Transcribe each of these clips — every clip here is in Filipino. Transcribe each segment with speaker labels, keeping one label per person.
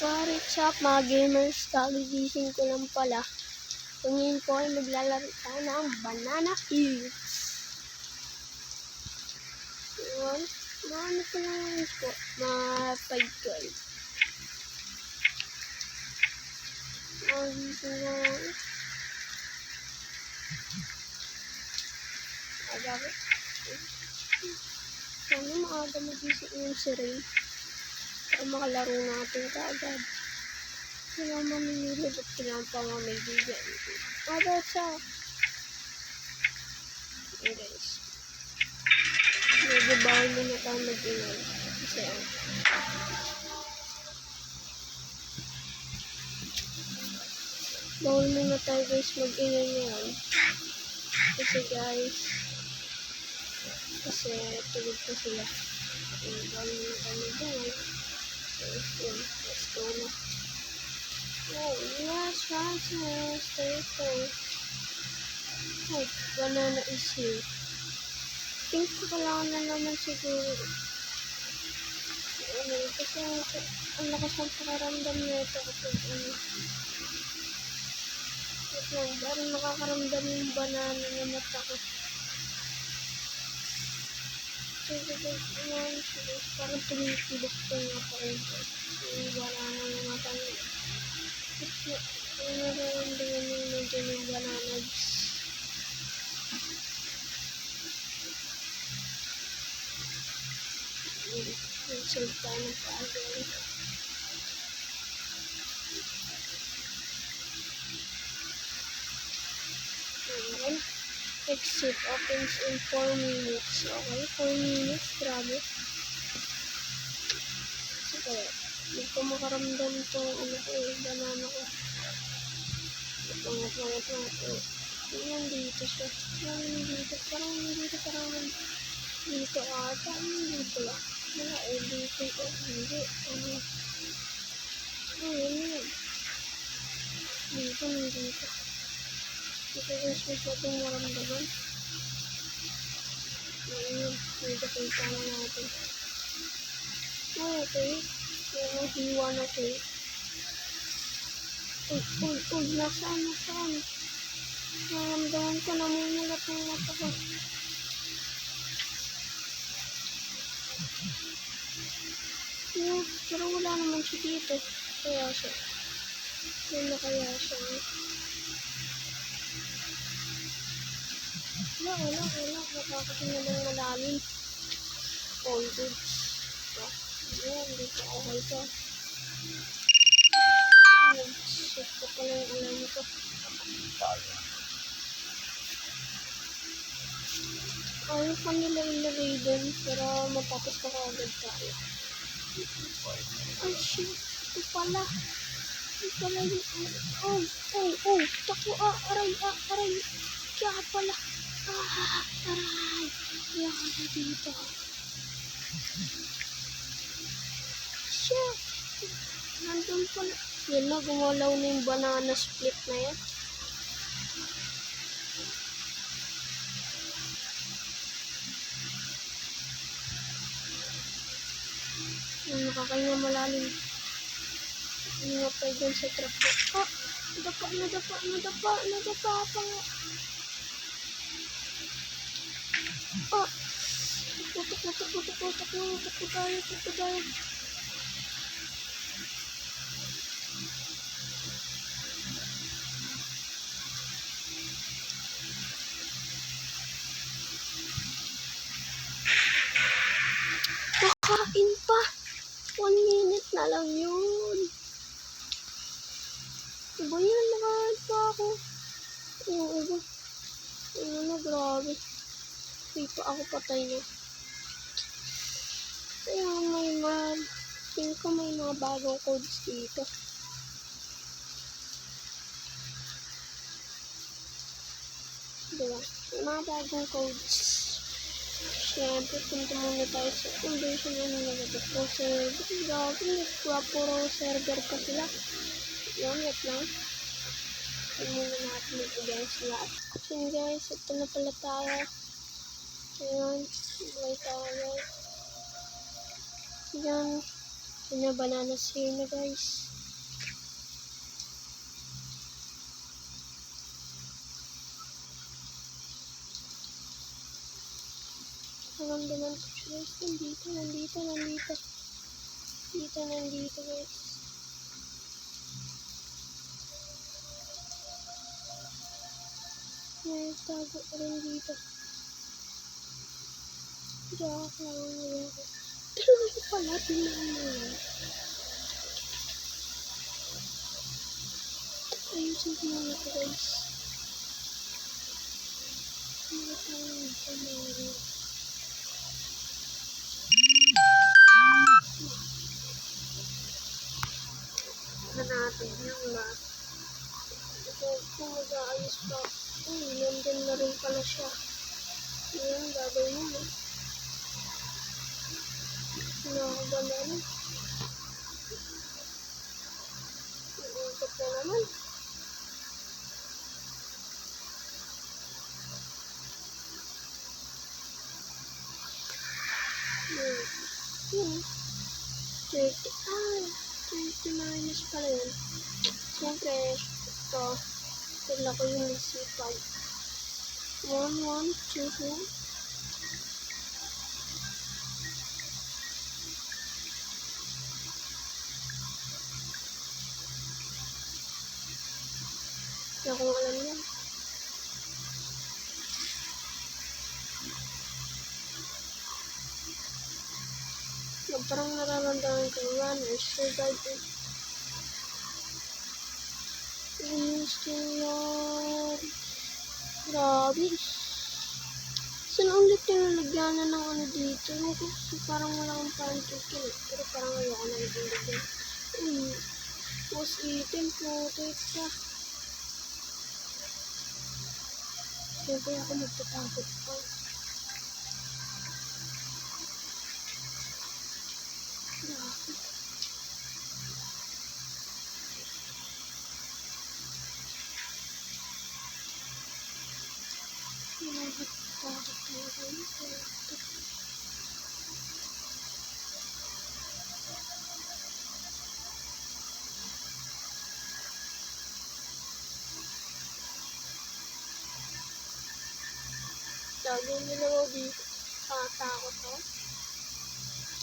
Speaker 1: What's up mga gamers? Kagigising ko lang pala. Ngayon po ay maglalaro tayo ng banana eats. Yun. Ano ko lang po? Mga 512. Sana maaga magising yung si Ray. Para makalaro natin kaagad. Sila mamimili ba't kailangan pa mga may bigyan. Siya. Okay guys. Medyo bawal muna tayo mag-ingay. Kasi bawal muna tayo guys mag-ingay ngayon. Kasi tulog pa sila. Bawal muna tayo mag-ingay. So yun. Let's go na. Oh, yes, Francis. Oh, banana is here. Think ko kailangan na naman siguro. Kasi ang lakas ng pakaramdam nito kapag parang nakakaramdam yung banana na mata ko. Parang tumitibok ko nga pa rin ko. Yung banana na mata ko. Ano nararamdaman yung medyo ng banana. Nag-save tayo ng paagay. Ayan. Exit opens in 4 minutes. Okay, 4 minutes. Grabe. Sige, hindi ko makaramdam itong banana ko. Langat. Yan dito siya. Yan dito. Parang dito ata. Dito lang. Wala dito. Hindi. Yan. Dito. Dito guys, masyadong maramdaman. Ayun, dito kita na natin. Okay. Yung hiwa na siya. Nasaan? Maramdaman ko na mumulat ng mata ko. Pero wala naman siya dito. Kaya siya. Wala kaya siya. Wala. Nakakatingin ng malalim. All good. Ayan, dito okay ka. Shit ko pala yung alam ko. Ayaw pa nila ilagay dun, pero matapos na kaagad tayo. Ay, shit. Ito pala yung... Tako, aray. Kaya pala. Aray. Kaya ka na dito. Shit. Nandun pala. Yan na, gumalaw na yung banana split na yan. Nakakahinga malalim. Hindi nga pa dyan sa truck ko. Nadapa pa nga. Takbo tayo. Nakain pa. 1 minute na lang yun. Diba yan? Nakain pa ako. Oo. Grabe. Hindi pa ako patay na. Kaya tingin ko may mga bagong codes dito. Diba? May mga bagong codes. Siyempre, punta muna tayo sa foundation na nilagay ko. Grabe, nagpapuro server ka sila. Yan, wait lang. Hindi muna natin mag-against lahat. So guys, ito na pala tayo. Ayan, buhay tayo. Yan. Yun na, bananas here na guys. Naramdaman ko siya guys. Nandito guys. May tago ko rin dito. Diyan ako lang ngayon. Pero ako pala, tingnan mo yan. Ayusin ko muna ito guys. Hindi tayo ito mga. Natin yung lahat. Ito kung mag-aayos pa. Nandun na rin pala siya. Ayan, gagawin mo. Nakakagala na. Iikot na naman. Yun. 30 minus pala yun. Siyempre, ito. Tila ko yung nasipag. 1, 1, 2, 2. Hindi ako alam yan. Parang nararamdaman ko runner, survival. Gusto yan. Grabe. Saan ulit yung nalagyanan ng ano dito? Parang wala kang parang chicken. Pero parang ayoko na itindigyan. Was itin po. Teka. Siyempre ako magtatakot pa. Grabe. Lagi nila ako dito. Katakot ako.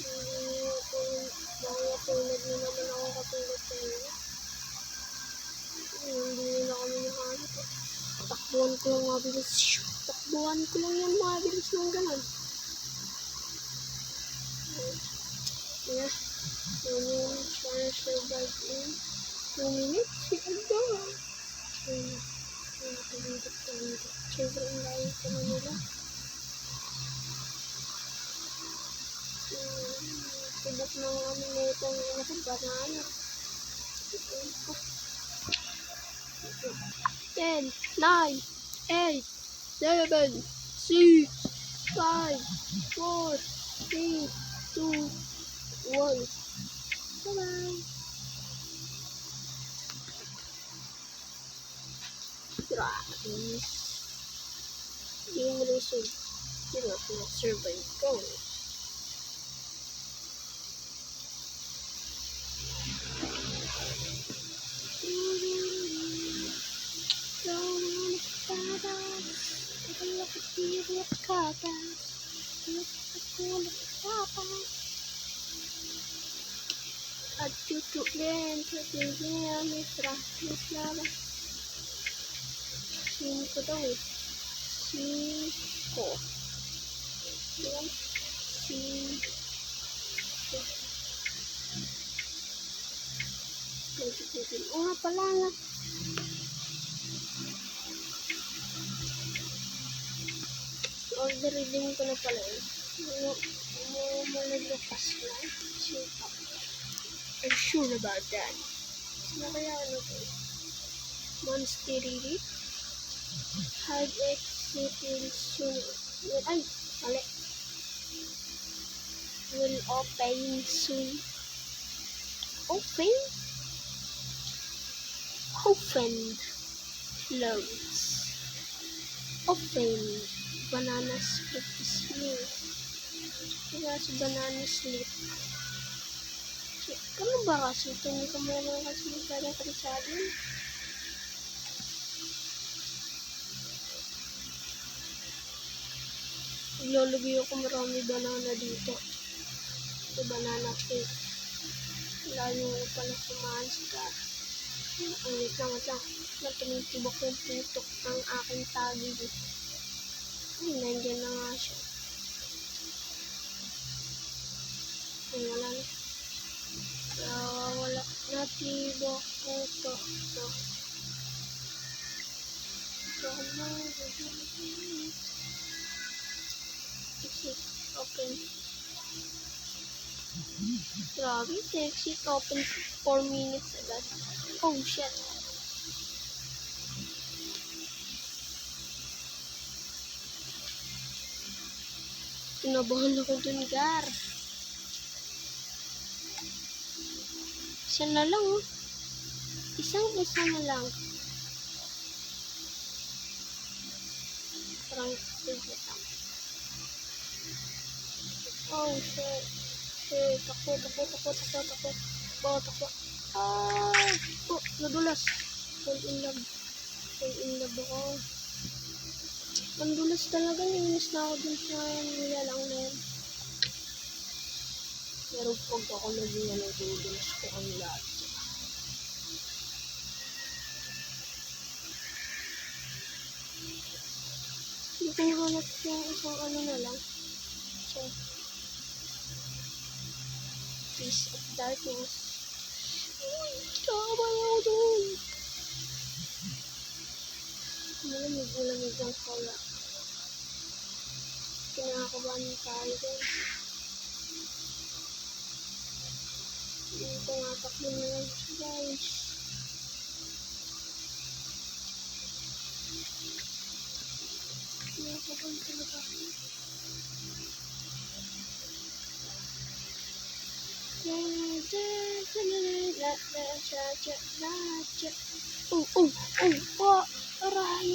Speaker 1: Hindi ako tulad na naman ako katulad sa inyo. Hindi nila kami nahanap eh. Takbuhan ko lang mabilis. Takbuhan ko lang yan mabilis ng ganun. Yeah. Yun yung trying to survive in 2 minutes. Ito. Siyempre, ang layo ko na nila. Tibok ng ano na itong banana. 10, 9, 8, 7, 6, 5, 4, 3, 2, 1. Bye-bye. Grabe. Game resume. Sino survive ko. At tutup din, mitra, mislava. 5 daw eh. 5. Yan. 5. Oo nga pala nga. Order din ko na pala eh. Malalakas na. I'm sure about that. Sino kaya ano ko? Monsterity. Hard exiting soon. Ay, mali. Will open soon. Open? Loads. Open. Banana split is new. Kaya sa banana split. Ano ba kasi ito? Hindi ko mo naman kasi masyadong karisado. Ilalagay ako marami banana dito. Ito banana cake. Lalo ko pala kumain sa ang wait lang. Na tumitibok yung putok ng aking tagig. Ay, nandiyan na nga siya. Ay, wala na. Wala natibok putok. So, open. Grabe, exit open 4 minutes agad. Oh, shit. Tinabahan ako dun, Gar. Isa na lang, oh. Isang-isa na lang. Parang, oh, shit. Shit, takbo. Ah! Oh, nadulas. Fall in love ako. Ang dulas talaga, nainis na ako dun sa nilalang na yan. Pero pag ako naging dulas ko ang lahat. Hindi ko nahanap yung isang na lang. So, Piece of Darkness. Uy, kabay ako dun. Malamig ang kaya. Kinakabahan tayo dun. Hindi ko nga takbo na lang siya, guys. Kinakabahan talaga ako. Oh, aray.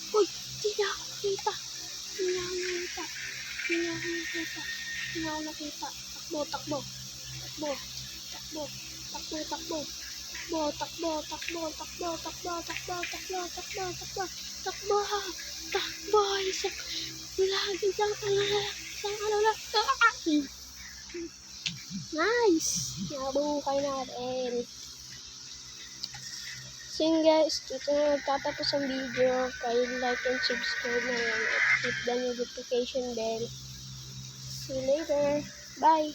Speaker 1: Uy, hindi na ako nakita. Takbo. Nice! Nabuhay natin. So yun guys, dito na nagtatapos ang video. Kayo like and subscribe na yan at hit the notification bell. See you later. Bye!